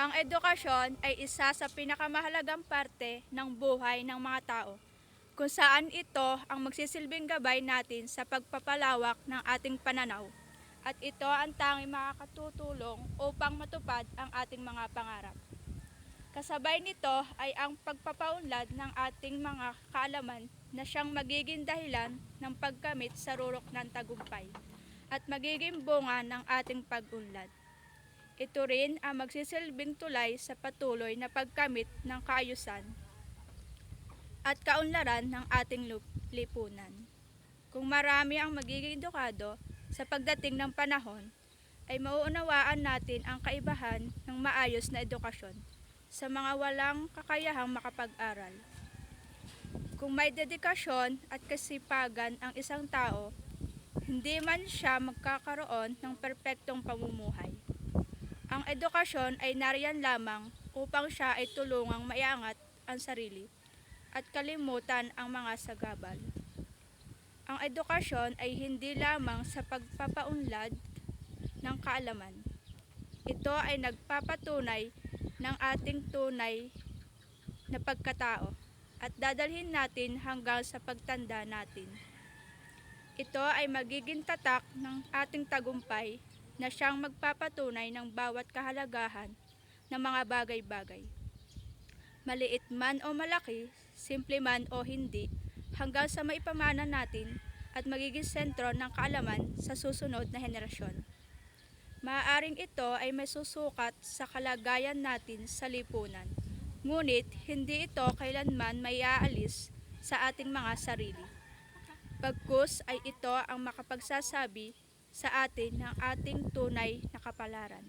Ang edukasyon ay isa sa pinakamahalagang parte ng buhay ng mga tao, kung saan ito ang magsisilbing gabay natin sa pagpapalawak ng ating pananaw. At ito ang tanging makakatutulong upang matupad ang ating mga pangarap. Kasabay nito ay ang pagpapaunlad ng ating mga kaalaman na siyang magiging dahilan ng pagkamit sa rurok ng tagumpay at magiging bunga ng ating pag-unlad. Ito rin ang magsisilbing tulay sa patuloy na pagkamit ng kaayusan at kaunlaran ng ating lipunan. Kung marami ang magiging edukado sa pagdating ng panahon, ay mauunawaan natin ang kaibahan ng maayos na edukasyon sa mga walang kakayahang makapag-aral. Kung may dedikasyon at kasipagan ang isang tao, hindi man siya magkakaroon ng perpektong pamumuhay. Ang edukasyon ay nariyan lamang upang siya ay tulungang maiangat ang sarili at kalimutan ang mga sagabal. Ang edukasyon ay hindi lamang sa pagpapaunlad ng kaalaman. Ito ay nagpapatunay ng ating tunay na pagkatao at dadalhin natin hanggang sa pagtanda natin. Ito ay magiging tatak ng ating tagumpay na siyang magpapatunay ng bawat kahalagahan ng mga bagay-bagay. Maliit man o malaki, simple man o hindi, hanggang sa maipamana natin at magiging sentro ng kaalaman sa susunod na henerasyon. Maaaring ito ay may susukat sa kalagayan natin sa lipunan, ngunit hindi ito kailanman may aalis sa ating mga sarili. Bagkus ay ito ang makapagsasabi sa atin ng ating tunay na kapalaran.